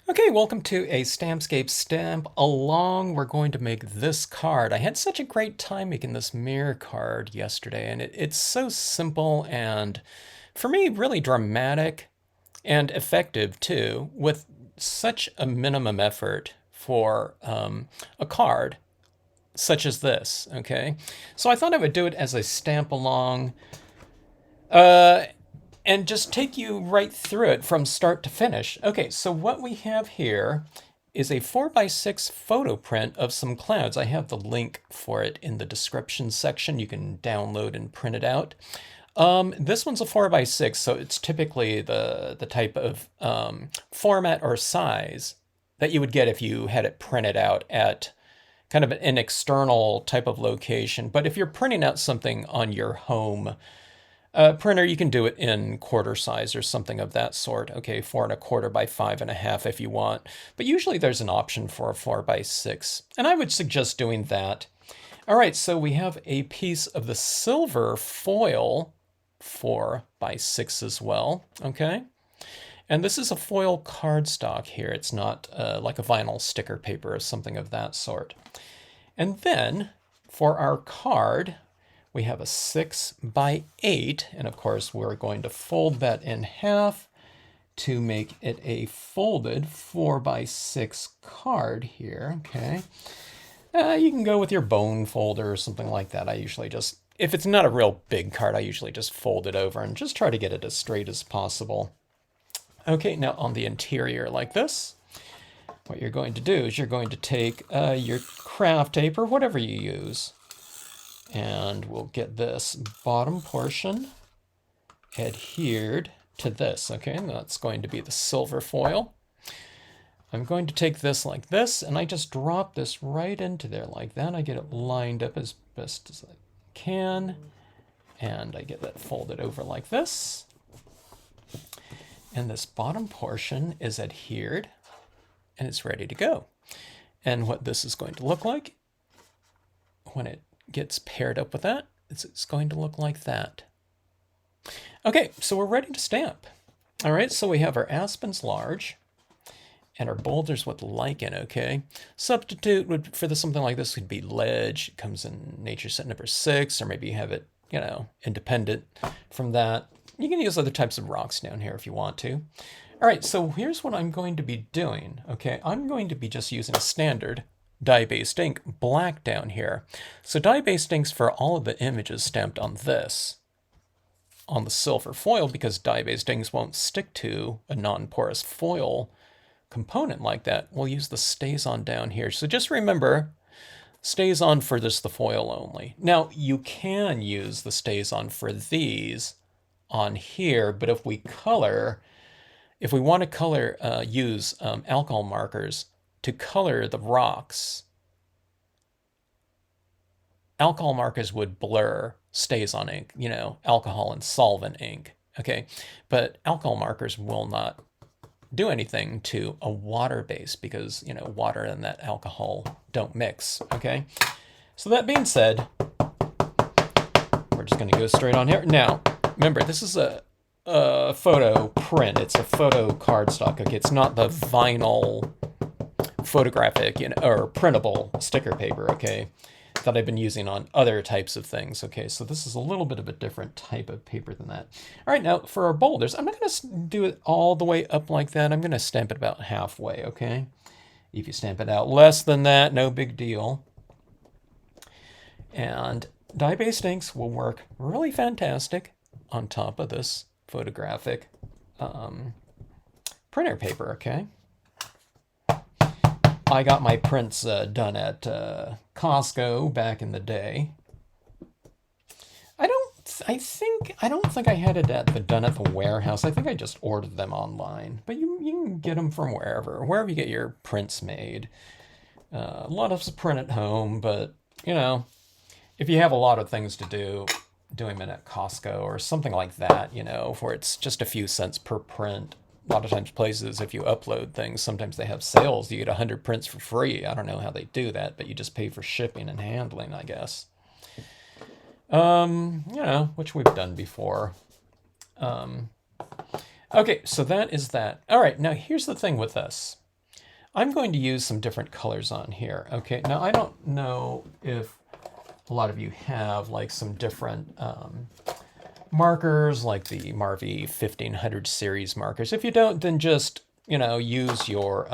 Okay, welcome to a Stampscapes stamp along. We're going to make this card. I had such a great time making this mirror card yesterday, and it's so simple and, for me, really dramatic and effective too, with such a minimum effort for a card such as this, okay? So I thought I would do it as a stamp along. And just take you right through it from start to finish. Okay, so what we have here is a 4x6 photo print of some clouds. I have the link for it in the description section. You can download and print it out. This one's a 4x6, so it's typically the type of format or size that you would get if you had it printed out at kind of an external type of location. But if you're printing out something on your home printer, you can do it in quarter size or something of that sort. Okay, 4¼ by 5½ if you want. But usually there's an option for a 4x6, and I would suggest doing that. All right, so we have a piece of the silver foil 4x6 as well. Okay, and this is a foil cardstock here. It's not like a vinyl sticker paper or something of that sort. And then for our card, we have a 6x8, and of course we're going to fold that in half to make it a folded 4x6 card here, okay? You can go with your bone folder or something like that. I usually just, if it's not a real big card, I usually just fold it over and just try to get it as straight as possible. Okay, now on the interior like this, what you're going to do is you're going to take your craft tape or whatever you use, and we'll get this bottom portion adhered to this, okay? And that's going to be the silver foil. I'm going to take this like this, and I just drop this right into there like that. I get it lined up as best as I can, and I get that folded over like this. And this bottom portion is adhered, and it's ready to go. And what this is going to look like when it gets paired up with that, it's going to look like that. Okay, so we're ready to stamp. All right, so we have our Aspens large and our boulders with lichen, okay? Substitute would for something like this would be ledge. It comes in nature set number 6, or maybe you have it, you know, independent from that. You can use other types of rocks down here if you want to. All right, so here's what I'm going to be doing, okay? I'm going to be just using a standard dye-based ink, black down here. So dye-based inks for all of the images stamped on this, on the silver foil, because dye-based inks won't stick to a non-porous foil component like that. We'll use the StazOn down here. So just remember, StazOn for this, the foil only. Now, you can use the StazOn for these on here, but if we want to color, use alcohol markers to color the rocks, alcohol markers would blur StazOn ink, you know, alcohol and solvent ink, okay? But alcohol markers will not do anything to a water base because, you know, water and that alcohol don't mix, okay? So that being said, we're just gonna go straight on here. Now, remember, this is a photo print. It's a photo cardstock, okay? It's not the vinyl photographic, you know, or printable sticker paper, okay, that I've been using on other types of things. Okay, so this is a little bit of a different type of paper than that. All right, now for our boulders, I'm not going to do it all the way up like that. I'm going to stamp it about halfway, okay? If you stamp it out less than that, no big deal. And dye-based inks will work really fantastic on top of this photographic printer paper, okay? I got my prints done at Costco back in the day. I don't think I had it done at the warehouse. I think I just ordered them online. But you can get them from wherever you get your prints made. A lot of us print at home, but you know, if you have a lot of things to do, doing them at Costco or something like that, you know, where it's just a few cents per print. A lot of times places, if you upload things, sometimes they have sales. You get 100 prints for free. I don't know how they do that, but you just pay for shipping and handling, I guess. You know, which we've done before. Okay, so that is that. All right, now here's the thing with this. I'm going to use some different colors on here. Okay, now I don't know if a lot of you have like some different markers, like the Marvy 1500 series markers. If you don't, then just, use your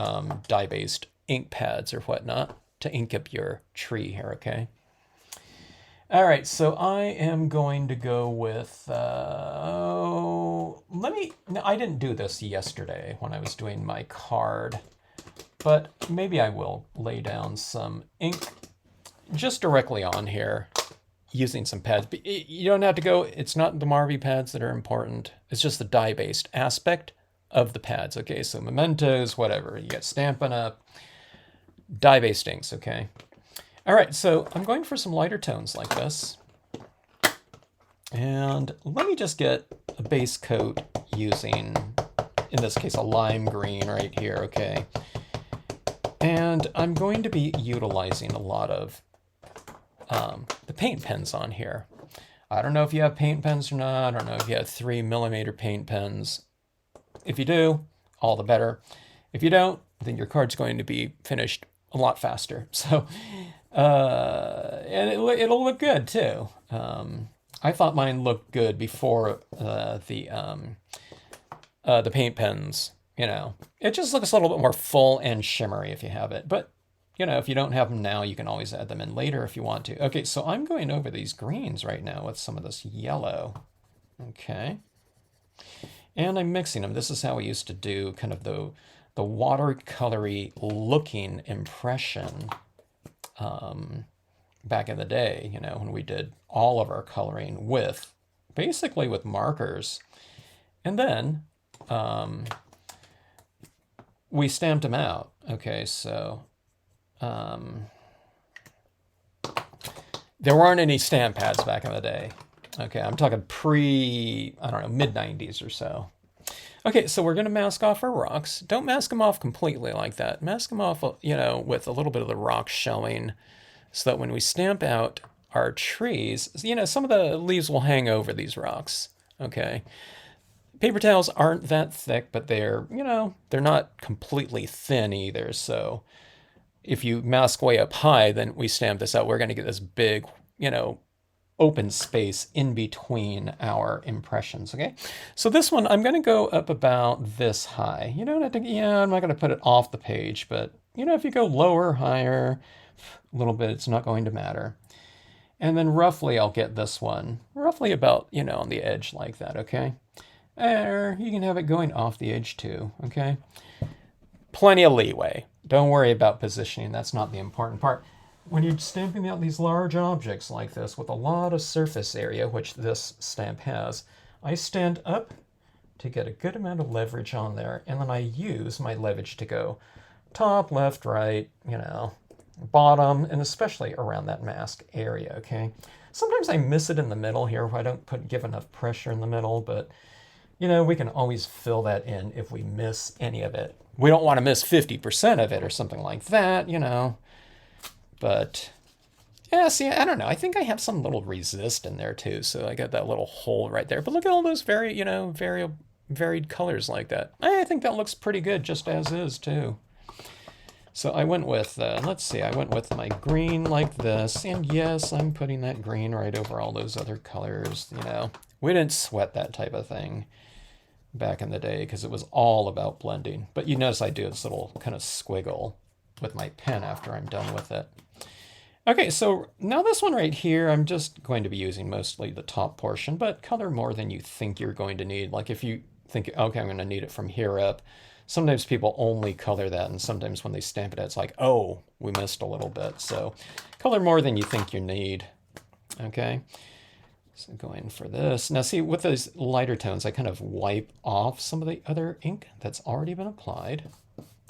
dye-based ink pads or whatnot to ink up your tree here, okay? All right, so I am going to go with, no, I didn't do this yesterday when I was doing my card, but maybe I will lay down some ink just directly on here using some pads. But you don't have to go, it's not the Marvy pads that are important. It's just the dye-based aspect of the pads, okay? So mementos, whatever. You got Stampin' Up, dye-based inks, okay? All right, so I'm going for some lighter tones like this. And let me just get a base coat using, in this case, a lime green right here, okay? And I'm going to be utilizing a lot of the paint pens on here. I don't know if you have paint pens or not. I don't know if you have 3mm paint pens. If you do, all the better. If you don't, then your card's going to be finished a lot faster. So, and it'll look good too. I thought mine looked good before the paint pens. It just looks a little bit more full and shimmery if you have it. But if you don't have them now, you can always add them in later if you want to. Okay, so I'm going over these greens right now with some of this yellow. Okay. And I'm mixing them. This is how we used to do kind of the watercolory looking impression back in the day, when we did all of our coloring basically with markers. And then we stamped them out. Okay, so there weren't any stamp pads back in the day. Okay, I'm talking mid-90s or so. Okay, so we're going to mask off our rocks. Don't mask them off completely like that. Mask them off, with a little bit of the rock showing so that when we stamp out our trees, some of the leaves will hang over these rocks, okay? Paper towels aren't that thick, but they're not completely thin either, so if you mask way up high, then we stamp this out, we're going to get this big, open space in between our impressions, okay? So this one, I'm going to go up about this high. You don't have to, I'm not going to put it off the page, but, if you go lower, higher, a little bit, it's not going to matter. And then roughly, I'll get this one, roughly about, on the edge like that, okay? There, you can have it going off the edge too, okay? Plenty of leeway. Don't worry about positioning. That's not the important part. When you're stamping out these large objects like this with a lot of surface area, which this stamp has, I stand up to get a good amount of leverage on there, and then I use my leverage to go top, left, right, bottom, and especially around that mask area, okay? Sometimes I miss it in the middle here where I don't give enough pressure in the middle, but we can always fill that in if we miss any of it. We don't want to miss 50% of it or something like that, But, yeah, see, I don't know. I think I have some little resist in there, too. So I got that little hole right there. But look at all those varied colors like that. I think that looks pretty good just as is, too. So I went with, let's see, I went with my green like this. And yes, I'm putting that green right over all those other colors, We didn't sweat that type of thing back in the day because it was all about blending. But you notice I do this little kind of squiggle with my pen after I'm done with it. Okay, so now this one right here, I'm just going to be using mostly the top portion, but color more than you think you're going to need. Like if you think, okay, I'm going to need it from here up, sometimes people only color that, and sometimes when they stamp it, it's like, oh, we missed a little bit. So color more than you think you need, okay? So going for this. Now see, with those lighter tones, I kind of wipe off some of the other ink that's already been applied.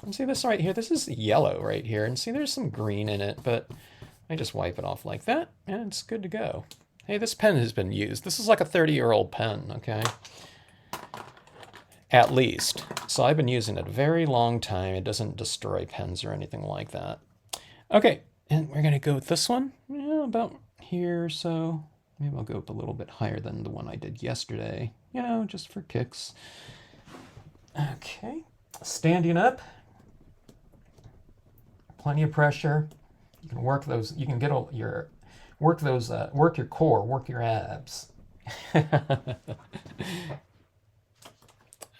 And see this right here, this is yellow right here, and see there's some green in it, but I just wipe it off like that, and it's good to go. Hey, this pen has been used. This is like a 30-year-old pen, okay? At least. So I've been using it a very long time. It doesn't destroy pens or anything like that. Okay, and we're gonna go with this one, about here or so. Maybe I'll go up a little bit higher than the one I did yesterday, just for kicks. Okay, standing up. plenty of pressure. You can work those, you can get your, work those, work your core, work your abs.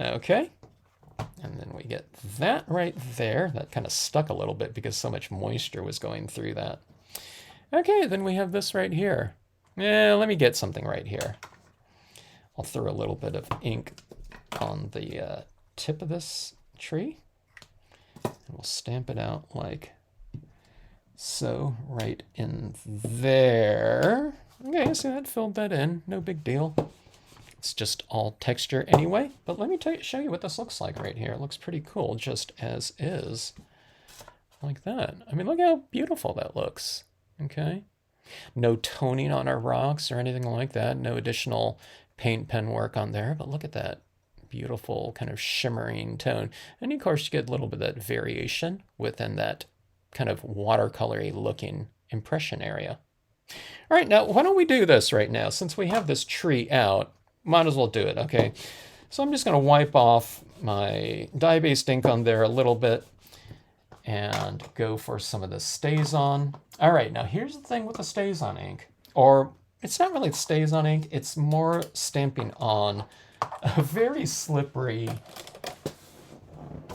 Okay. And then we get that right there. That kind of stuck a little bit because so much moisture was going through that. Okay, then we have this right here. Yeah, let me get something right here. I'll throw a little bit of ink on the tip of this tree. And we'll stamp it out like so, right in there. Okay, so that filled that in. No big deal. It's just all texture anyway. But let me show you what this looks like right here. It looks pretty cool, just as is. Like that. I mean, look how beautiful that looks. Okay. No toning on our rocks or anything like that. No additional paint pen work on there. But look at that beautiful kind of shimmering tone. And of course, you get a little bit of that variation within that kind of watercolory looking impression area. All right, now why don't we do this right now? Since we have this tree out, might as well do it, okay? So I'm just gonna wipe off my dye-based ink on there a little bit and go for some of the StazOn. All right, now here's the thing with the StazOn ink, or it's not really StazOn ink, it's more stamping on a very slippery,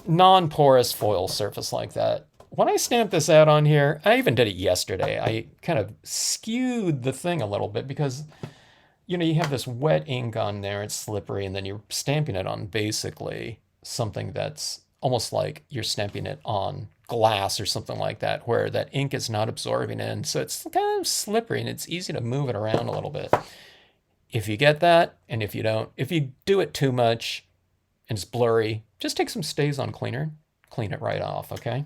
non-porous foil surface like that. When I stamped this out on here, I even did it yesterday. I kind of skewed the thing a little bit because, you know, you have this wet ink on there, it's slippery, and then you're stamping it on basically something that's almost like you're stamping it on glass or something like that, where that ink is not absorbing in. So it's kind of slippery and it's easy to move it around a little bit. If you get that, and if you don't, if you do it too much and it's blurry, just take some StazOn cleaner, clean it right off, okay?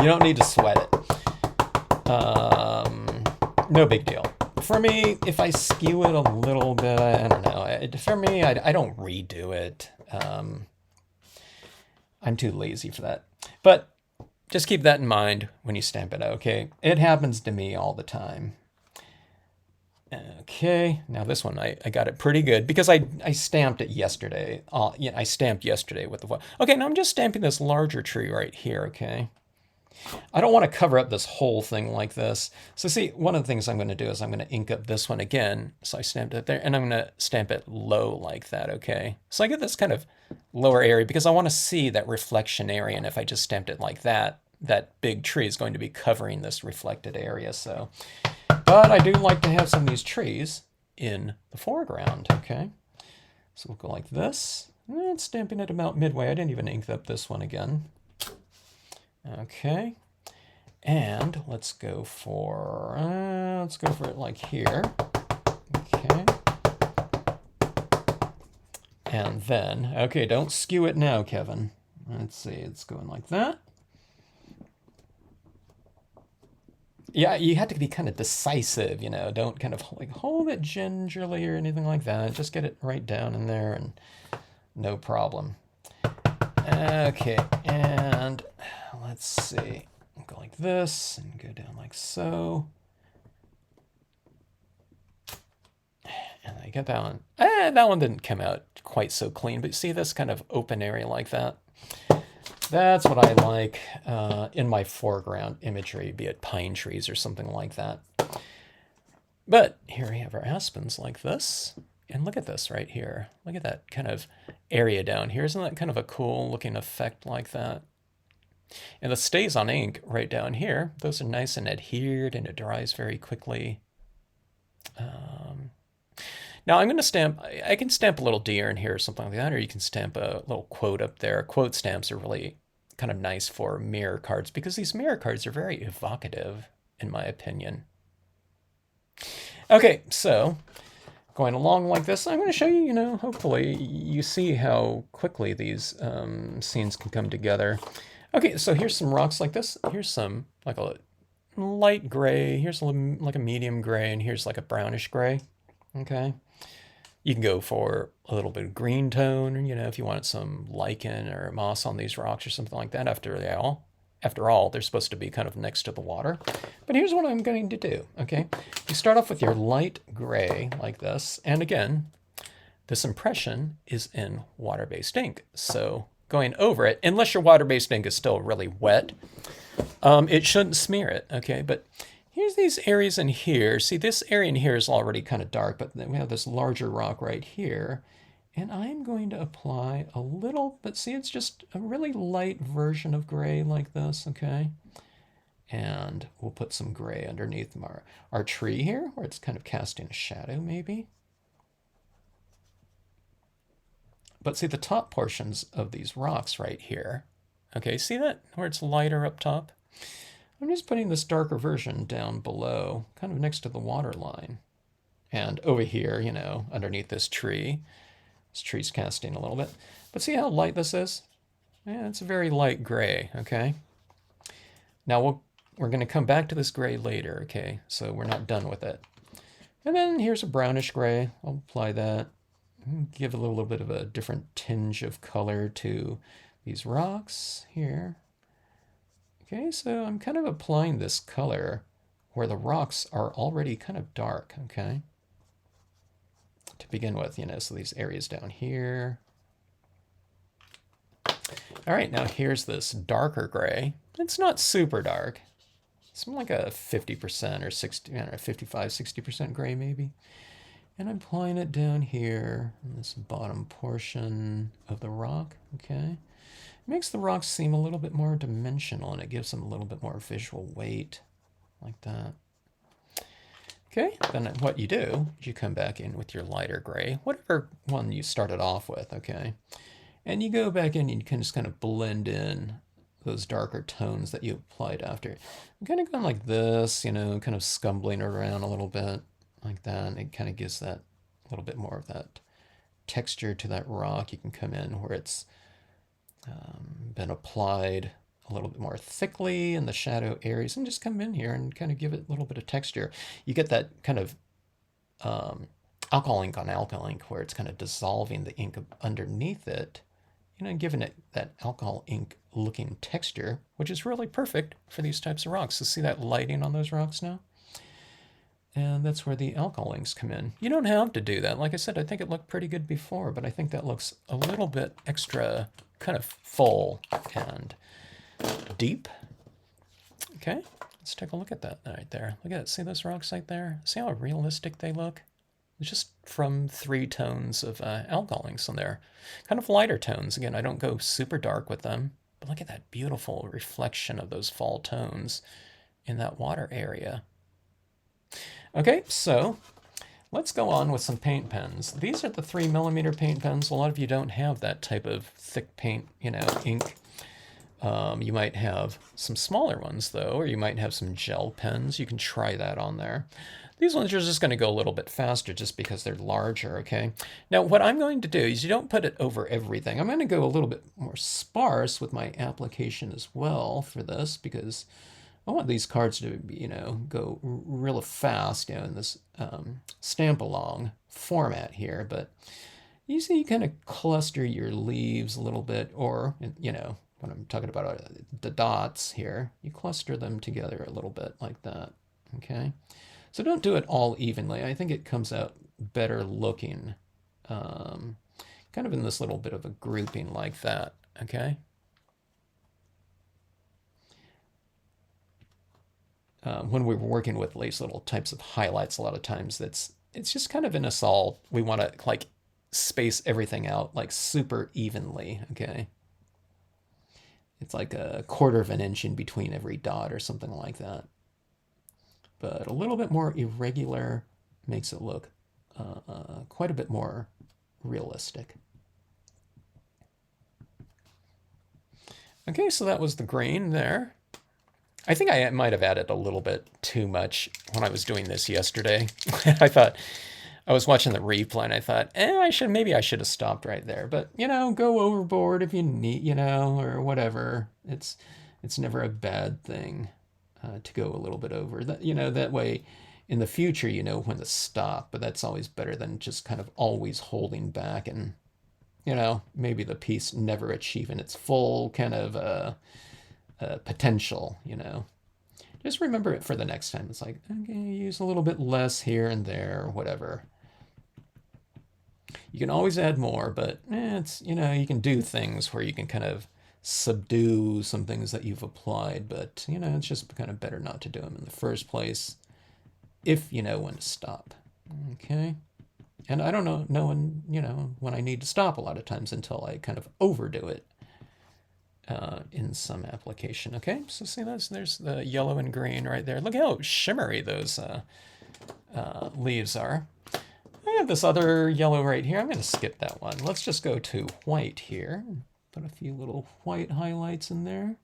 You don't need to sweat it. No big deal. For me, if I skew it a little bit, I don't know. For me, I don't redo it. I'm too lazy for that. But just keep that in mind when you stamp it out, okay? It happens to me all the time. Okay, now this one, I got it pretty good because I stamped it yesterday. Yeah, I stamped yesterday with the foil. Okay, now I'm just stamping this larger tree right here, okay? I don't want to cover up this whole thing like this. So see, one of the things I'm going to do is I'm going to ink up this one again. So I stamped it there, and I'm going to stamp it low like that, okay? So I get this kind of lower area because I want to see that reflection area, and if I just stamped it like that, that big tree is going to be covering this reflected area. So, but I do like to have some of these trees in the foreground, okay? So we'll go like this, and stamping it about midway. I didn't even ink up this one again. Okay, and let's go for it like here. Okay, and then, okay, don't skew it now, Kevin. Let's see, it's going like that. Yeah, you have to be kind of decisive, you know, don't kind of like hold it gingerly or anything like that. Just get it right down in there and no problem. Okay, and let's see, we'll go like this and go down like so. And I get that one. That one didn't come out quite so clean, but you see this kind of open area like that? That's what I like in my foreground imagery, be it pine trees or something like that. But here we have our aspens like this. And look at this right here. Look at that kind of area down here. Isn't that kind of a cool looking effect like that? And the StazOn ink right down here, those are nice and adhered and it dries very quickly. Now I'm going to stamp, I can stamp a little deer in here or something like that, or you can stamp a little quote up there. Quote stamps are really kind of nice for mirror cards because these mirror cards are very evocative, in my opinion. Okay, so going along like this, I'm going to show you, you know, hopefully you see how quickly these scenes can come together. Okay, so here's some rocks like this. Here's some like a light gray. Here's like a medium gray, and here's like a brownish gray. Okay. You can go for a little bit of green tone, you know, if you wanted some lichen or moss on these rocks or something like that. After all, they're supposed to be kind of next to the water. But here's what I'm going to do, okay? You start off with your light gray like this. And again, this impression is in water-based ink. So going over it, unless your water-based ink is still really wet, it shouldn't smear it, okay? But here's these areas in here. See, this area in here is already kind of dark, but then we have this larger rock right here. And I'm going to apply a little, but see, it's just a really light version of gray like this, okay? And we'll put some gray underneath our tree here, where it's kind of casting a shadow, maybe. But see the top portions of these rocks right here. Okay, see that? Where it's lighter up top? I'm just putting this darker version down below, kind of next to the water line. And over here, you know, underneath this tree. This tree's casting a little bit. But see how light this is? Yeah, it's a very light gray, okay? Now we're going to come back to this gray later, okay? So we're not done with it. And then here's a brownish gray. I'll apply that. Give a little bit of a different tinge of color to these rocks here. Okay, so I'm kind of applying this color where the rocks are already kind of dark, okay? To begin with, you know, so these areas down here. All right, now here's this darker gray. It's not super dark. It's more like a 50% or 60, I don't know, 55, 60% gray maybe. And I'm applying it down here in this bottom portion of the rock, okay? It makes the rocks seem a little bit more dimensional, and it gives them a little bit more visual weight, like that. Okay, then what you do is you come back in with your lighter gray, whatever one you started off with, okay? And you go back in and you can just kind of blend in those darker tones that you applied after. I'm kind of going like this, you know, kind of scumbling around a little bit, like that. It kind of gives that a little bit more of that texture to that rock. You can come in where it's been applied a little bit more thickly in the shadow areas, and just come in here and kind of give it a little bit of texture. You get that kind of alcohol ink on alcohol ink where it's kind of dissolving the ink underneath it, you know, giving it that alcohol ink looking texture, which is really perfect for these types of rocks. So see that lighting on those rocks now? And that's where the alcohol inks come in. You don't have to do that. Like I said, I think it looked pretty good before, but I think that looks a little bit extra kind of full and deep. Okay, let's take a look at that right there. Look at it. See those rocks right there? See how realistic they look? It's just from 3 tones of alcohol inks on there. Kind of lighter tones. Again, I don't go super dark with them, but look at that beautiful reflection of those fall tones in that water area. Okay, so let's go on with some paint pens. These are the 3mm paint pens. A lot of you don't have that type of thick paint, you know, ink. You might have some smaller ones though, or you might have some gel pens. You can try that on there. These ones are just going to go a little bit faster just because they're larger, okay? Now what I'm going to do is you don't put it over everything. I'm going to go a little bit more sparse with my application as well for this, because I want these cards to, you know, go real fast, you know, in this stamp along format here. But you see, you kind of cluster your leaves a little bit, or, you know, when I'm talking about the dots here, you cluster them together a little bit like that, okay? So don't do it all evenly. I think it comes out better looking, kind of in this little bit of a grouping like that, okay? When we were working with these little types of highlights, a lot of times it's just kind of in us all, we want to like space everything out like super evenly, okay? It's like a 1/4 of an inch in between every dot or something like that. But a little bit more irregular makes it look quite a bit more realistic. Okay, so that was the green there. I think I might have added a little bit too much when I was doing this yesterday. I thought, I was watching the replay and I thought, maybe I should have stopped right there. But, you know, go overboard if you need, you know, or whatever. It's never a bad thing to go a little bit over. That, you know, that way in the future, you know when to stop. But that's always better than just kind of always holding back and, you know, maybe the piece never achieving its full kind of potential, you know. Just remember it for the next time. It's like, okay, use a little bit less here and there, or whatever. You can always add more, but it's, you can do things where you can kind of subdue some things that you've applied, but, it's just kind of better not to do them in the first place if you know when to stop. Okay. And I don't know when I need to stop a lot of times until I kind of overdo it in some application. Okay, so see there's the yellow and green right there. Look how shimmery those leaves are. I have this other yellow right here. I'm going to skip that one. Let's just go to white here. Put a few little white highlights in there.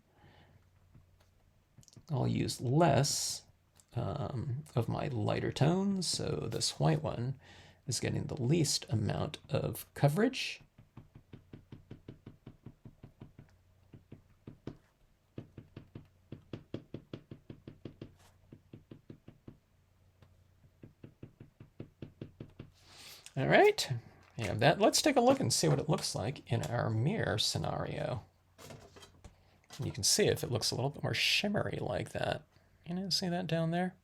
I'll use less of my lighter tones, so this white one is getting the least amount of coverage. All right, we have that. Let's take a look and see what it looks like in our mirror scenario. You can see if it looks a little bit more shimmery like that. See that down there?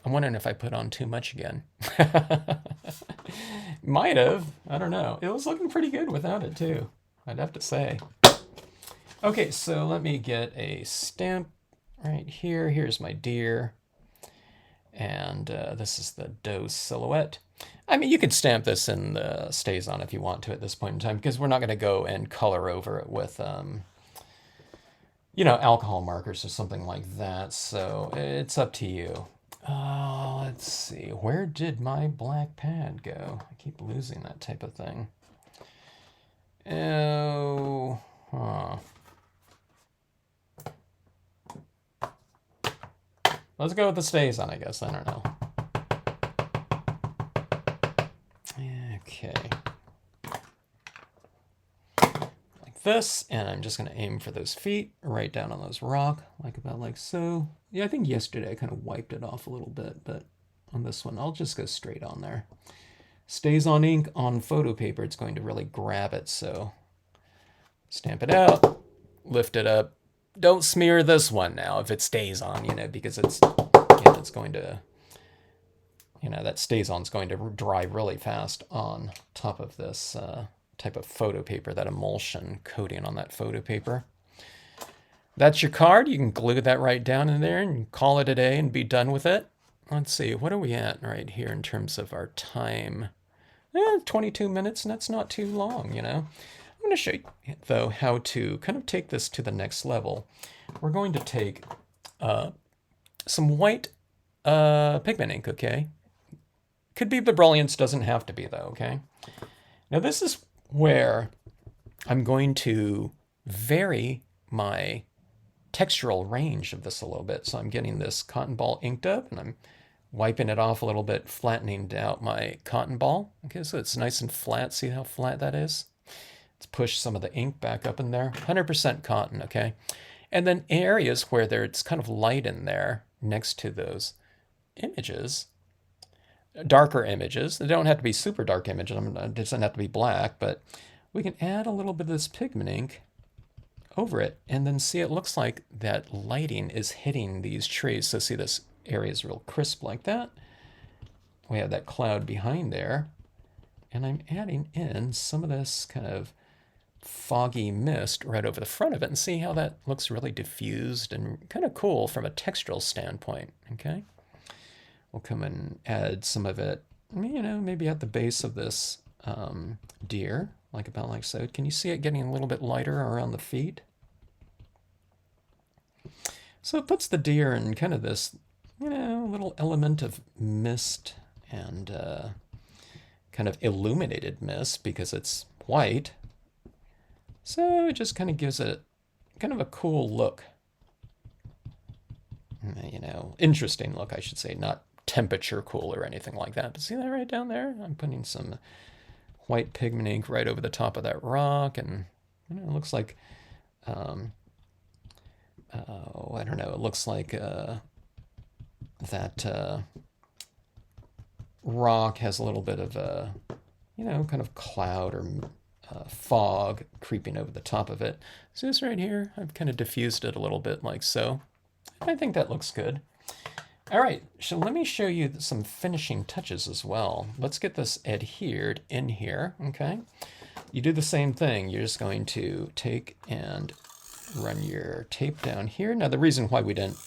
I'm wondering if I put on too much again. Might have. I don't know. It was looking pretty good without it too, I'd have to say. Okay, so let me get a stamp right here. Here's my deer. And this is the doe silhouette. I mean, you could stamp this in the StazOn if you want to at this point in time, because we're not going to go and color over it with, alcohol markers or something like that. So it's up to you. Let's see. Where did my black pad go? I keep losing that type of thing. Oh, huh. Let's go with the StazOn, I guess. I don't know. Okay. Like this, and I'm just going to aim for those feet right down on those rock, about like so. Yeah, I think yesterday I kind of wiped it off a little bit, but on this one, I'll just go straight on there. StazOn ink on photo paper, it's going to really grab it, so stamp it out, lift it up. Don't smear this one now if it stays on, because it's going to, that StazOn's going to dry really fast on top of this type of photo paper, that emulsion coating on that photo paper. That's your card. You can glue that right down in there and call it a day and be done with it. Let's see, what are we at right here in terms of our time? 22 minutes, and that's not too long, I'm going to show you, though, how to kind of take this to the next level. We're going to take some white pigment ink, okay? Could be the brilliance, doesn't have to be, though, okay? Now, this is where I'm going to vary my textural range of this a little bit. So I'm getting this cotton ball inked up, and I'm wiping it off a little bit, flattening out my cotton ball. Okay, so it's nice and flat. See how flat that is? Let's push some of the ink back up in there. 100% cotton, okay? And then areas where it's kind of light in there next to those images, darker images. They don't have to be super dark images. It doesn't have to be black, but we can add a little bit of this pigment ink over it, and then see it looks like that lighting is hitting these trees. So see this area is real crisp like that. We have that cloud behind there, and I'm adding in some of this kind of foggy mist right over the front of it, and see how that looks really diffused and kind of cool from a textural standpoint, okay? We'll come and add some of it, maybe at the base of this deer, about like so. Can you see it getting a little bit lighter around the feet? So it puts the deer in kind of this, little element of mist and kind of illuminated mist because it's white. So it just kind of gives it kind of a cool look. Interesting look, I should say, not temperature cool or anything like that. But see that right down there? I'm putting some white pigment ink right over the top of that rock, and it looks like, I don't know, it looks like that rock has a little bit of a, kind of cloud or fog creeping over the top of it. So this right here, I've kind of diffused it a little bit like so. I think that looks good. All right, so let me show you some finishing touches as well. Let's get this adhered in here, okay? You do the same thing. You're just going to take and run your tape down here. Now, the reason why we didn't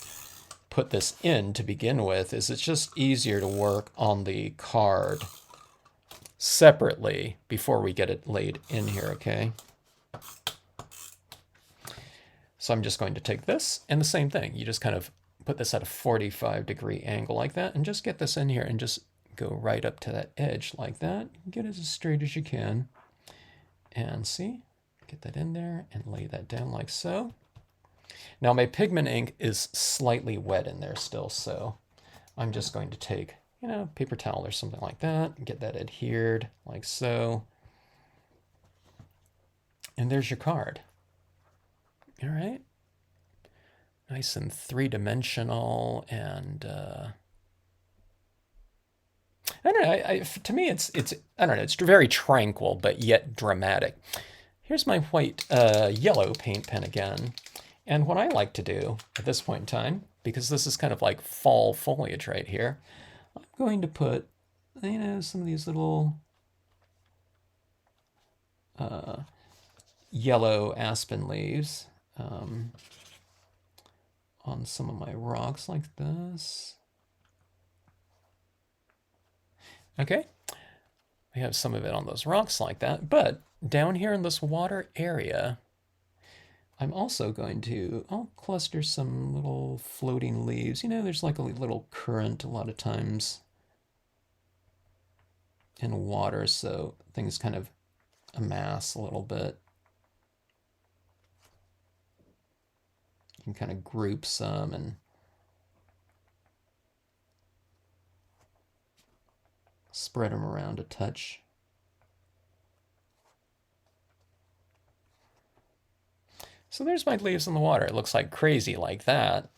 put this in to begin with is it's just easier to work on the card separately before we get it laid in here, okay? So I'm just going to take this and the same thing. You just kind of put this at a 45-degree angle like that and just get this in here and just go right up to that edge like that. Get it as straight as you can. And see, get that in there and lay that down like so. Now my pigment ink is slightly wet in there still, so I'm just going to take, you know, paper towel or something like that, and get that adhered like so. And there's your card. All right. Nice and three-dimensional, and I don't know. To me, it's I don't know. It's very tranquil, but yet dramatic. Here's my white yellow paint pen again, and what I like to do at this point in time, because this is kind of like fall foliage right here, I'm going to put, you know, some of these little yellow aspen leaves on some of my rocks like this. Okay, we have some of it on those rocks like that, but down here in this water area, I'm also going to, I'll cluster some little floating leaves. You know, there's like a little current a lot of times in water, so things kind of amass a little bit. You can kind of group some and spread them around a touch. So there's my leaves in the water. It looks like crazy like that,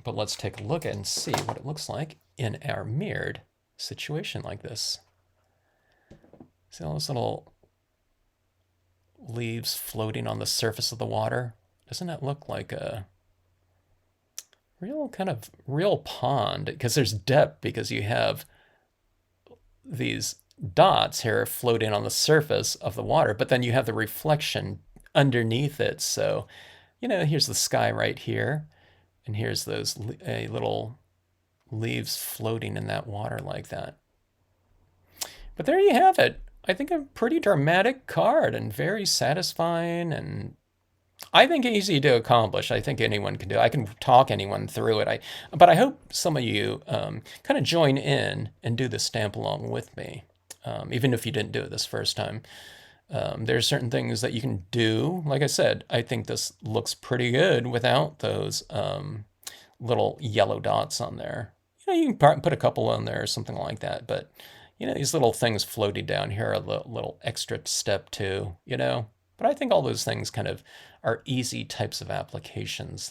but let's take a look and see what it looks like in our mirrored situation like this. See all those little leaves floating on the surface of the water? Doesn't that look like a real pond? Because there's depth, because you have these dots here floating on the surface of the water, but then you have the reflection underneath it. So, you know, here's the sky right here, and here's those little leaves floating in that water like that. But there you have it. I think a pretty dramatic card and very satisfying, and I think easy to accomplish. I think anyone can do it. I can talk anyone through it. But I hope some of you kind of join in and do the stamp along with me, even if you didn't do it this first time. There's certain things that you can do. Like I said, I think this looks pretty good without those little yellow dots on there. You know, you can put a couple on there or something like that, but you know, these little things floating down here are a little extra step too, you know. But I think all those things kind of are easy types of applications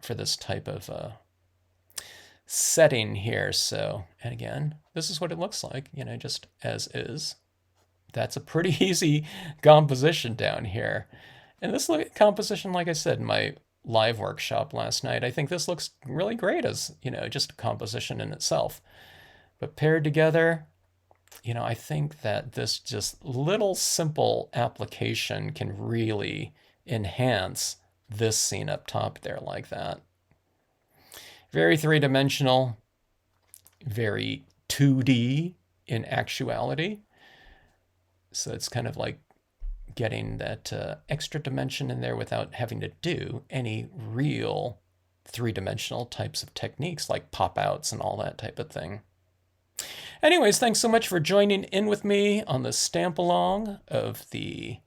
for this type of setting here. So, and again, this is what it looks like, you know, just as is. That's a pretty easy composition down here. And this composition, like I said in my live workshop last night, I think this looks really great as, you know, just a composition in itself. But paired together, you know, I think that this just little simple application can really enhance this scene up top there like that. Very three-dimensional, very 2D in actuality. So it's kind of like getting that extra dimension in there without having to do any real three-dimensional types of techniques like pop-outs and all that type of thing. Anyways, thanks so much for joining in with me on the stamp along of the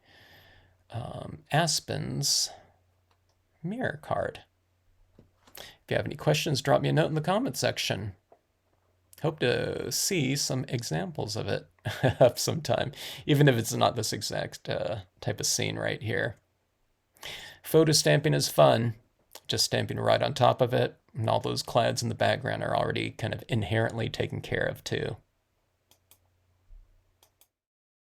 Aspens mirror card. If you have any questions, drop me a note in the comment section. Hope to see some examples of it up sometime, even if it's not this exact type of scene right here. Photo stamping is fun, just stamping right on top of it, and all those clouds in the background are already kind of inherently taken care of too.